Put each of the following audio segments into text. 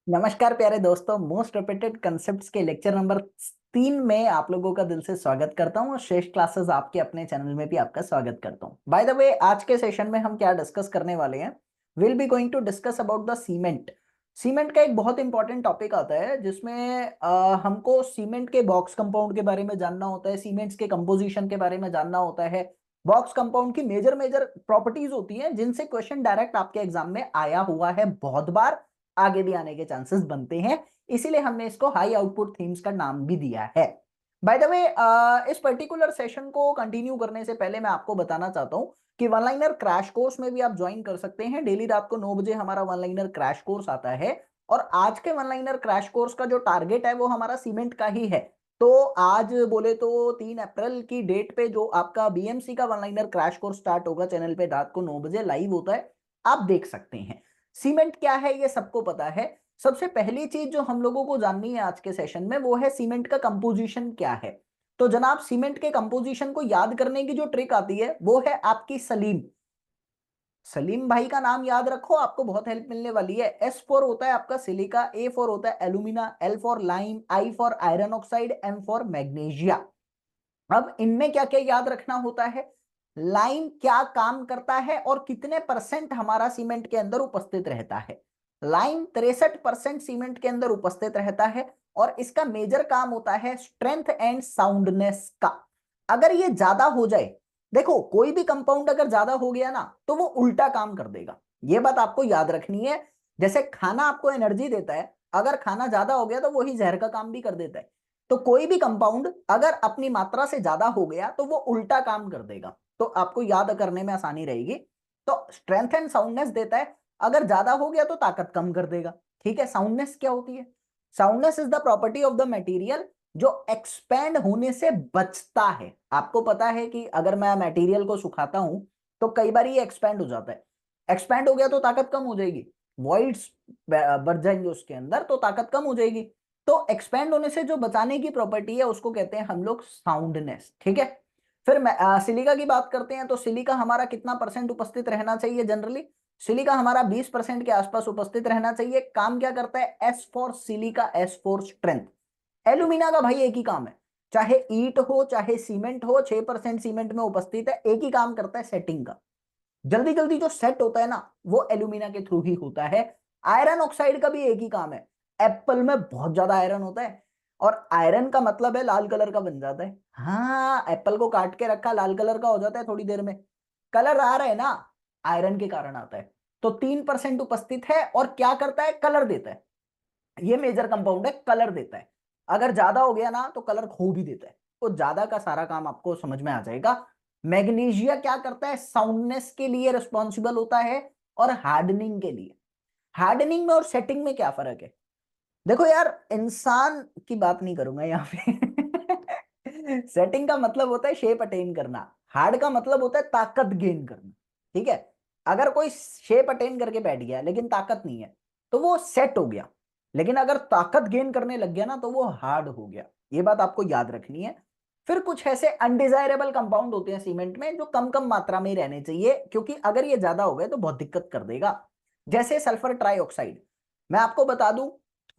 नमस्कार प्यारे दोस्तों, मोस्ट रिपीटेड कंसेप्ट्स के लेक्चर नंबर 3 में आप लोगों का दिल से स्वागत करता हूं और श्रेष्ठ क्लासेस आपके अपने चैनल में भी आपका स्वागत करता हूं। बाय द वे, आज के सेशन में हम क्या डिस्कस करने वाले हैं? Will be going to discuss about the cement. Cement का एक बहुत इंपॉर्टेंट टॉपिक आता है जिसमें हमको सीमेंट के बॉक्स कंपाउंड के बारे में जानना होता है, सीमेंट्स के कंपोजिशन के बारे में जानना होता है। बॉक्स कंपाउंड की मेजर मेजर प्रॉपर्टीज होती हैं जिनसे क्वेश्चन डायरेक्ट आपके एग्जाम में आया हुआ है बहुत बार, आगे भी आने के चांसेस बनते हैं। इसीलिए हमने इसको हाई आउटपुट थीम्स का नाम भी दिया है। बाय द वे, इस पर्टिकुलर सेशन को कंटिन्यू करने से पहले मैं आपको बताना चाहता हूं कि वन लाइनर क्रैश कोर्स में भी आप ज्वाइन कर सकते हैं। डेली रात को 9 बजे हमारा वन लाइनर क्रैश कोर्स आता है और आज के वन लाइनर क्रैश कोर्स का जो टारगेट है वो हमारा सीमेंट का ही है। तो आज बोले तो 3 अप्रैल की डेट पे जो आपका बीएमसी का one liner crash course start होगा, चैनल पे रात को 9 बजे लाइव होता है, आप देख सकते हैं। सीमेंट क्या है ये सबको पता है। सबसे पहली चीज जो हम लोगों को जाननी है आज के सेशन में वो है सीमेंट का कंपोजिशन क्या है। तो जनाब, सीमेंट के कंपोजिशन को याद करने की जो ट्रिक आती है वो है आपकी सलीम। सलीम भाई का नाम याद रखो, आपको बहुत हेल्प मिलने वाली है। S4 होता है आपका सिलिका, A4 होता है alumina, L for lime, I for iron oxide, M for magnesia. अब इनमें क्या क्या याद रखना होता है? लाइम क्या काम करता है और कितने परसेंट हमारा सीमेंट के अंदर उपस्थित रहता है? लाइम 63% सीमेंट के अंदर उपस्थित रहता है और इसका मेजर काम होता है स्ट्रेंथ एंड साउंडनेस का। अगर ये ज्यादा हो जाए, देखो कोई भी कंपाउंड अगर ज्यादा हो गया ना तो वो उल्टा काम कर देगा, ये बात आपको याद रखनी है। जैसे खाना आपको एनर्जी देता है, अगर खाना ज्यादा हो गया तो वही जहर का काम भी कर देता है। तो कोई भी कंपाउंड अगर अपनी मात्रा से ज्यादा हो गया तो वो उल्टा काम कर देगा, तो आपको याद करने में आसानी रहेगी। तो स्ट्रेंथ एंड साउंडनेस देता है, अगर ज्यादा हो गया तो ताकत कम कर देगा। ठीक है, साउंडनेस क्या होती है? Soundness is the property of the material जो एक्सपैंड होने से बचता है। आपको पता है कि अगर मैं मटेरियल को सुखाता हूं तो कई बार ये एक्सपैंड हो जाता है। एक्सपैंड हो गया तो ताकत कम हो जाएगी, वॉइड्स बढ़ जाएंगे उसके अंदर तो ताकत कम हो जाएगी। तो एक्सपैंड होने से जो बचाने की प्रॉपर्टी है उसको कहते हैं हम लोग साउंडनेस। ठीक है, फिर सिलिका की बात करते हैं। तो सिलिका हमारा कितना परसेंट उपस्थित रहना चाहिए? जनरली सिलिका हमारा 20% के आसपास उपस्थित रहना चाहिए। काम क्या करता है? S for silica, S for strength. Alumina का भाई एक ही काम है, चाहे ईट हो चाहे सीमेंट हो, 6% सीमेंट में उपस्थित है, एक ही काम करता है, सेटिंग का। जल्दी जल्दी जो सेट होता है ना वो एल्यूमिना के थ्रू ही होता है। आयरन ऑक्साइड का भी एक ही काम है। एप्पल में बहुत ज्यादा आयरन होता है और आयरन का मतलब है लाल कलर का बन जाता है। हाँ, एप्पल को काट के रखा, लाल कलर का हो जाता है थोड़ी देर में। कलर आ रहा है ना, आयरन के कारण आता है। तो 3% उपस्थित है और क्या करता है? कलर देता है। ये मेजर कंपाउंड है, कलर देता है। अगर ज्यादा हो गया ना तो कलर खो भी देता है। तो ज्यादा का सारा काम आपको समझ में आ जाएगा। मैग्नीशिया क्या करता है? साउंडनेस के लिए रिस्पॉन्सिबल होता है और हार्डनिंग के लिए। हार्डनिंग में और सेटिंग में क्या फर्क है? देखो यार, इंसान की बात नहीं करूंगा यहाँ पे सेटिंग का मतलब होता है शेप अटेन करना, हार्ड का मतलब होता है ताकत गेन करना। ठीक है, अगर कोई शेप अटेन करके बैठ गया लेकिन ताकत नहीं है तो वो सेट हो गया, लेकिन अगर ताकत गेन करने लग गया ना तो वो हार्ड हो गया। ये बात आपको याद रखनी है। फिर कुछ ऐसे अनडिजायरेबल कंपाउंड होते हैं सीमेंट में जो कम कम मात्रा में ही रहने चाहिए, क्योंकि अगर ये ज्यादा हो गए तो बहुत दिक्कत कर देगा। जैसे सल्फर ट्राइऑक्साइड। मैं आपको बता दूं,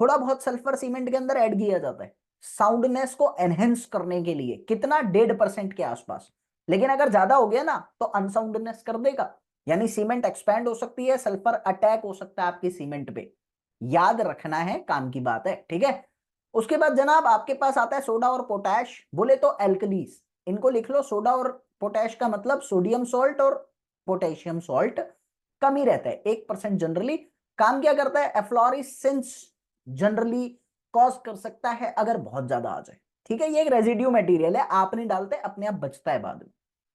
थोड़ा बहुत सल्फर सीमेंट के अंदर ऐड किया जाता है साउंडनेस को एनहेंस करने के लिए, कितना 1.5% के आसपास। लेकिन अगर ज्यादा हो गया ना तो अनसाउंडनेस कर देगा, यानी सीमेंट एक्सपैंड हो सकती है, सल्फर अटैक हो सकता है आपकी सीमेंट पे। याद रखना है, काम की बात है। ठीक है, उसके बाद जनाब आपके पास आता है सोडा और पोटैश, बोले तो एल्कलीस। इनको लिख लो, सोडा और पोटैश का मतलब सोडियम सॉल्ट और पोटेशियम सॉल्ट। कम ही रहता है, 1% जनरली। काम क्या करता है? एफ्लोरेसेंस जनरली कॉज कर सकता है अगर बहुत ज्यादा आ जाए। ठीक है, ये एक रेजिड्यू मटेरियल है, आप नहीं डालते, अपने आप बचता है बाद में।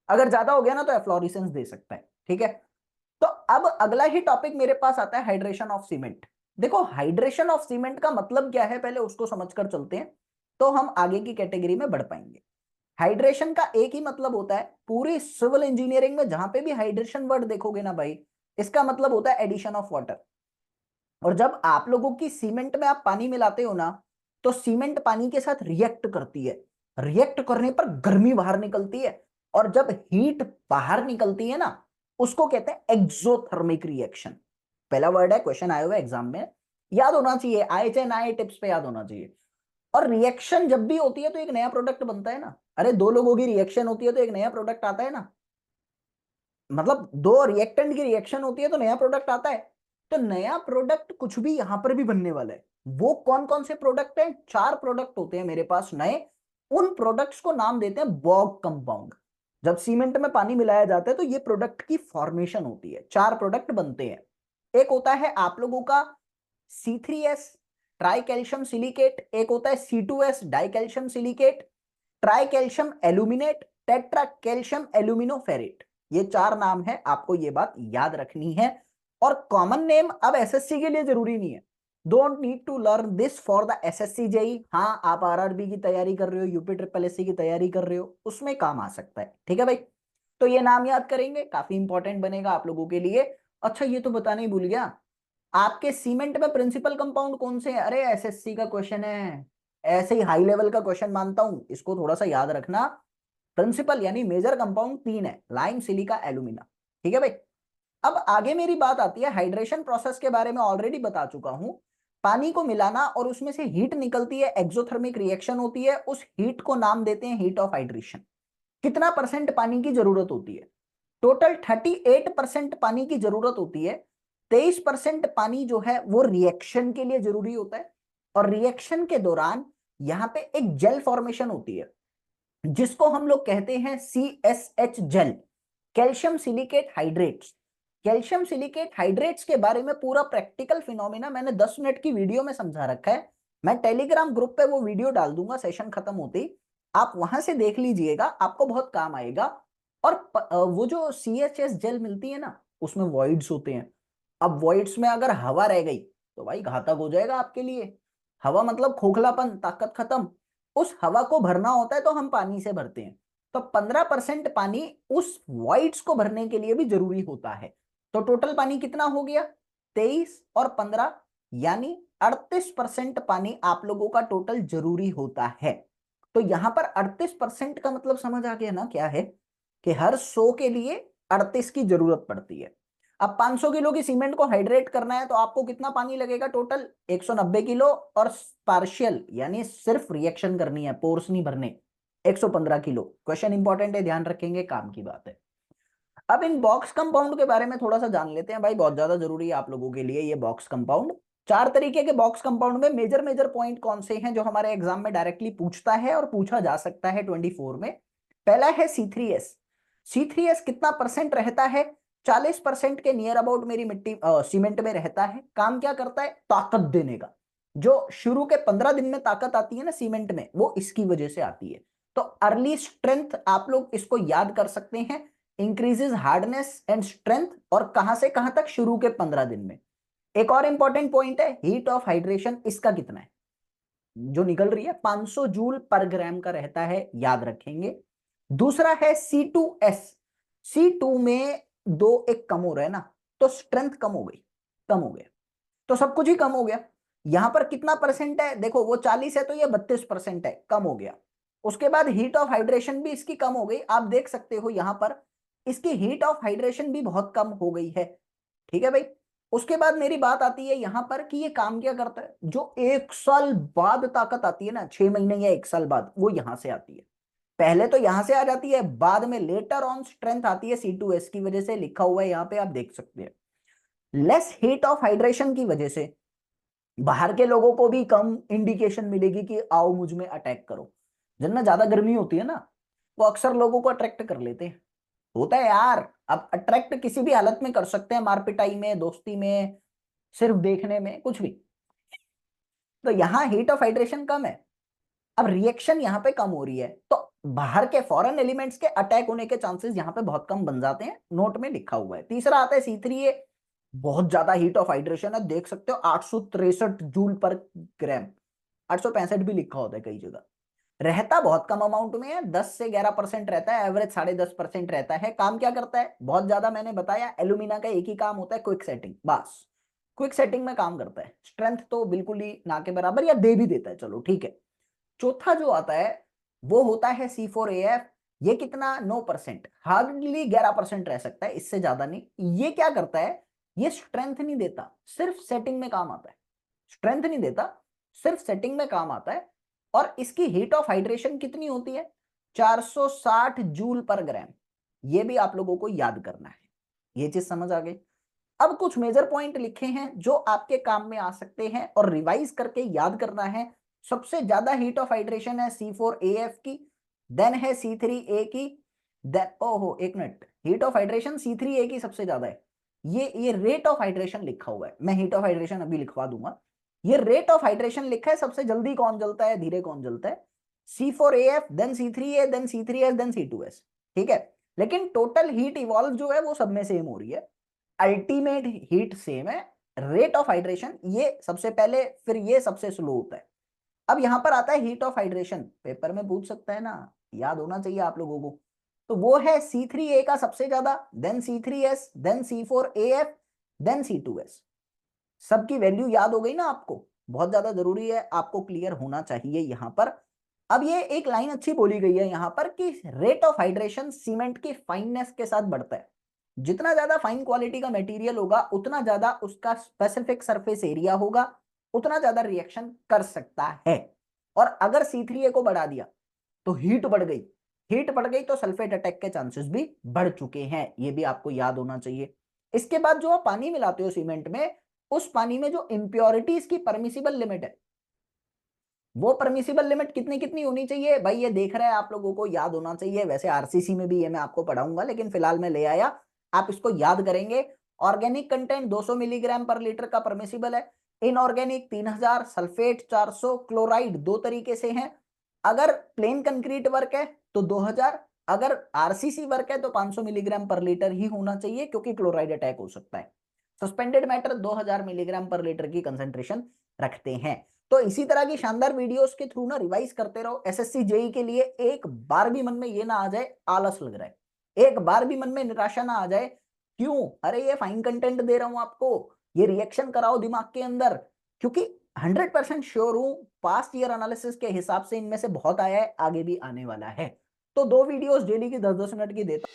अगर ज्यादा हो गया ना तो एफ्लोरेसेंस दे सकता है। ठीक है, तो अब अगला ही टॉपिक मेरे पास आता है हाइड्रेशन ऑफ सीमेंट। देखो, हाइड्रेशन ऑफ सीमेंट का मतलब क्या है पहले उसको समझकर चलते हैं, तो हम आगे की कैटेगरी में बढ़ पाएंगे। हाइड्रेशन का एक ही मतलब होता है, पूरी सिविल इंजीनियरिंग में जहां पे भी हाइड्रेशन वर्ड देखोगे ना भाई, इसका मतलब होता है एडिशन ऑफ वाटर। और जब आप लोगों की सीमेंट में आप पानी मिलाते हो ना तो सीमेंट पानी के साथ रिएक्ट करती है, रिएक्ट करने पर गर्मी बाहर निकलती है, और जब हीट बाहर निकलती है ना उसको कहते हैं एक्सोथर्मिक रिएक्शन। पहला वर्ड है, क्वेश्चन आया हुआ है एग्जाम में, याद होना चाहिए, IHNI टिप्स पे याद होना चाहिए। और रिएक्शन जब भी होती है तो एक नया प्रोडक्ट बनता है ना। अरे दो लोगों की रिएक्शन होती है तो एक नया प्रोडक्ट आता है ना। मतलब दो रिएक्टेंट की रिएक्शन होती है तो नया प्रोडक्ट आता है। तो नया प्रोडक्ट कुछ भी यहां पर भी बनने वाला है। वो कौन कौन से प्रोडक्ट हैं? 4 प्रोडक्ट होते हैं मेरे पास नए। उन प्रोडक्ट्स को नाम देते हैं बॉग कंपाउंड। जब सीमेंट में पानी मिलाया जाता है तो ये प्रोडक्ट की फॉर्मेशन होती है, 4 प्रोडक्ट बनते हैं। एक होता है आप लोगों का C3S ट्राई कैल्शियम सिलिकेट, एक होता है C2S di calcium silicate, tri calcium aluminate, tetra calcium aluminoferrite. ये 4 नाम है, आपको ये बात याद रखनी है। और कॉमन नेम अब एसएससी के लिए जरूरी नहीं है। Don't need to learn this for the SSC JE. हाँ, आप आरआरबी की तैयारी कर रहे हो, यूपी ट्रिपल एससी की तैयारी कर रहे हो, उसमें काम आ सकता है। ठीक है भाई, तो ये नाम याद करेंगे, काफी इंपॉर्टेंट बनेगा आप लोगों के लिए। अच्छा, ये तो बताना ही भूल गया, आपके सीमेंट में प्रिंसिपल कंपाउंड कौन से हैं? अरे एसएससी का क्वेश्चन है, ऐसे ही हाई लेवल का क्वेश्चन मानता हूं, इसको थोड़ा सा याद रखना। प्रिंसिपल यानी मेजर कंपाउंड 3 है, लाइम, सिलिका, एल्यूमिना। ठीक है भाई। अब आगे मेरी बात आती है हाइड्रेशन प्रोसेस के बारे में, ऑलरेडी बता चुका हूं। पानी को मिलाना और उसमें से हीट निकलती है, एक्सोथर्मिक रिएक्शन होती है, उस हीट को नाम देते हैं हीट ऑफ हाइड्रेशन। कितना परसेंट पानी की जरूरत होती है? टोटल 38% पानी की जरूरत होती है। 23% पानी जो है वो रिएक्शन के लिए जरूरी होता है। और रिएक्शन के दौरान यहां पे एक जेल फॉर्मेशन होती है जिसको हम लोग कहते हैं CSH gel, calcium silicate hydrates. Calcium silicate hydrates के बारे में पूरा प्रैक्टिकल फिनोमिना मैंने 10 मिनट की वीडियो में समझा रखा है। मैं टेलीग्राम ग्रुप पे वो वीडियो डाल दूंगा सेशन खत्म होते ही, आप वहां से देख लीजिएगा, आपको बहुत काम आएगा। और वो जो CHS जेल मिलती है ना, उसमें वॉइड्स होते हैं। अब वॉइड्स में अगर हवा रह गई तो भाई घातक हो जाएगा आपके लिए। हवा मतलब खोखलापन, ताकत खत्म। उस हवा को भरना होता है तो हम पानी से भरते हैं। तो 15% पानी उस वॉइड्स को भरने के लिए भी जरूरी होता है। तो टोटल पानी कितना हो गया? 23 और 15 यानी 38% पानी आप लोगों का टोटल जरूरी होता है। तो यहां पर 38% का मतलब समझ आ गया ना क्या है? कि हर 100 के लिए 38 की जरूरत पड़ती है। अब 500 किलो की सीमेंट को हाइड्रेट करना है तो आपको कितना पानी लगेगा? Total 190 kilo. और पार्शियल यानी सिर्फ रिएक्शन करनी है, पोर्स नहीं भरने, 115 किलो। क्वेश्चन इंपॉर्टेंट है, ध्यान रखेंगे, काम की बात है। अब इन बॉक्स कंपाउंड के बारे में थोड़ा सा जान लेते हैं भाई, बहुत ज्यादा जरूरी है आप लोगों के लिए ये बॉक्स कंपाउंड। 4 तरीके के बॉक्स कंपाउंड में मेजर मेजर पॉइंट कौन से हैं जो हमारे एग्जाम में डायरेक्टली पूछता है और पूछा जा सकता है 24 में? पहला है C3S। C3S कितना परसेंट रहता है? 40% के नियर अबाउट मेरी मिट्टी सीमेंट में रहता है। काम क्या करता है? ताकत देने का। जो शुरू के 15 दिन में ताकत आती है ना सीमेंट में, वो इसकी वजह से आती है। तो अर्ली स्ट्रेंथ आप लोग इसको याद कर सकते हैं, इंक्रीजेस हार्डनेस एंड स्ट्रेंथ। और कहां से कहां तक? शुरू के 15 दिन में। एक और इंपॉर्टेंट पॉइंट है हीट ऑफ हाइड्रेशन, इसका कितना है जो निकल रही है? 500 जूल पर ग्राम का रहता है, याद रखेंगे। दूसरा है C2S। C2 में दो एक कम हो रहा है ना, तो स्ट्रेंथ कम हो गई, कम हो गया, तो सब कुछ ही कम हो गया। यहां पर कितना परसेंट है? देखो वो 40 है तो ये 32% है, कम हो गया। उसके बाद हीट ऑफ हाइड्रेशन भी इसकी कम हो गई, आप देख सकते हो यहां पर इसकी हीट ऑफ हाइड्रेशन भी बहुत कम हो गई है। ठीक है भाई। उसके बाद मेरी बात आती है यहां पर कि ये काम क्या करता है। जो 1 साल बाद ताकत आती है ना, 6 महीने या 1 साल बाद, वो यहां से आती है। पहले तो यहां से आ जाती है, बाद में लेटर ऑन स्ट्रेंथ आती है C2S की वजह से, लिखा हुआ है यहां पे, आप देख सकते हैं। लेस हीट ऑफ हाइड्रेशन की वजह से बाहर के लोगों को भी कम इंडिकेशन मिलेगी कि आओ मुझ में अटैक करो। जिनमें ज्यादा गर्मी होती है ना, वो अक्सर लोगों को अट्रैक्ट कर लेते हैं। होता है यार, अब अट्रैक्ट किसी भी हालत में कर सकते हैं, मारपिटाई में, दोस्ती में, सिर्फ देखने में, कुछ भी। तो यहाँ हीट ऑफ हाइड्रेशन कम है। अब रिएक्शन यहाँ पे कम हो रही है, तो बाहर के फॉरेन एलिमेंट्स के अटैक होने के चांसेस यहाँ पे बहुत कम बन जाते हैं, नोट में लिखा हुआ है। तीसरा आता है C3A। बहुत ज्यादा हीट ऑफ हाइड्रेशन है, देख सकते हो 863 जूल पर ग्राम, 865 भी लिखा होता है कई जगह। रहता बहुत कम अमाउंट में है, 10 से 11% रहता है, एवरेज 10.5% रहता है। काम क्या करता है? बहुत ज्यादा मैंने बताया, एल्यूमिना का एक ही काम होता है, क्विक सेटिंग, बस क्विक सेटिंग में काम करता है। स्ट्रेंथ तो बिल्कुल ही ना के बराबर, या दे भी देता है, चलो ठीक है। चौथा जो आता है वो होता है C4AF। ये कितना? 9%, हार्डली 11% रह सकता है, इससे ज्यादा नहीं। ये क्या करता है? ये स्ट्रेंथ नहीं देता, सिर्फ सेटिंग में काम आता है। स्ट्रेंथ नहीं देता, सिर्फ सेटिंग में काम आता है। और इसकी हीट ऑफ हाइड्रेशन कितनी होती है? 460 जूल पर ग्राम। ये भी आप लोगों को याद करना है। ये चीज समझ आ गई। अब कुछ मेजर पॉइंट लिखे हैं जो आपके काम में आ सकते हैं और रिवाइज करके याद करना है। सबसे ज्यादा हीट ऑफ हाइड्रेशन है C4AF की, देन है C3A की, देन ओहो एक minute, heat of hydration C3A की सबसे ज्यादा है। ये रेट ऑफ हाइड्रेशन लिखा हुआ है, मैं हीट ऑफ हाइड्रेशन अभी लिखवा दूंगा। ये रेट ऑफ हाइड्रेशन लिखा है, सबसे जल्दी कौन जलता है, धीरे कौन जलता है, C4AF, then C3A, then C3S, then C2S। ठीक है, लेकिन टोटल हीट इवॉल्व जो है वो सब में सेम हो रही है, अल्टीमेट हीट सेम है, रेट ऑफ हाइड्रेशन ये सबसे पहले, फिर ये सबसे स्लो होता है। अब यहां पर आता है हीट ऑफ हाइड्रेशन, पेपर में पूछ सकता है ना, याद होना चाहिए आप लोगों को। तो वो है C3A का सबसे ज्यादा, then C3S, then C4AF, then C2S। सबकी वैल्यू याद हो गई ना आपको, बहुत ज्यादा जरूरी है, आपको क्लियर होना चाहिए यहां पर। अब ये एक लाइन अच्छी बोली गई है यहां पर कि रेट ऑफ हाइड्रेशन सीमेंट की फाइननेस के साथ बढ़ता है। जितना ज्यादा फाइन क्वालिटी का मटेरियल होगा उतना ज्यादा उसका स्पेसिफिक सरफेस एरिया होगा, उतना ज्यादा रिएक्शन कर सकता है। और अगर C3A को बढ़ा दिया तो हीट बढ़ गई, हीट बढ़ गई तो सल्फेट अटैक के चांसेस भी बढ़ चुके हैं, ये भी आपको याद होना चाहिए। इसके बाद जो आप पानी मिलाते हो सीमेंट में, उस पानी में जो इंप्योरिटीज की परमिसिबल लिमिट है, वो परमिसिबल लिमिट कितनी कितनी होनी चाहिए भाई, ये देख रहे हैं आप लोगों को याद होना चाहिए। वैसे आरसीसी में भी ये मैं आपको पढ़ाऊंगा, लेकिन फिलहाल मैं ले आया, आप इसको याद करेंगे। ऑर्गेनिक कंटेंट 200 मिलीग्राम पर लीटर का परमिसिबल है, इनऑर्गेनिक 3000, सल्फेट 400, क्लोराइड दो तरीके से हैं। अगर प्लेन कंक्रीट वर्क है तो 2000, अगर आरसीसी वर्क है तो 500 मिलीग्राम पर लीटर ही होना चाहिए, क्योंकि क्लोराइड अटैक हो सकता है। सस्पेंडेड मैटर 2000 मिलीग्राम पर लीटर की कंसेंट्रेशन रखते हैं। तो इसी तरह की शानदार वीडियोस के थ्रू ना रिवाइज करते रहो एसएससी जेई के लिए। एक बार भी मन में ये ना आ जाए आलस लग रहा है, एक बार भी मन में निराशा ना आ जाए, क्यों, अरे ये फाइन कंटेंट दे रहा हूं आपको, ये रिएक्शन कराओ दिमाग के अंदर, क्योंकि 100% श्योर हूं पास्ट ईयर एनालिसिस के हिसाब से इनमें से बहुत आया है, आगे भी आने वाला है। तो 2 वीडियोस डेली की 10-10 मिनट की देता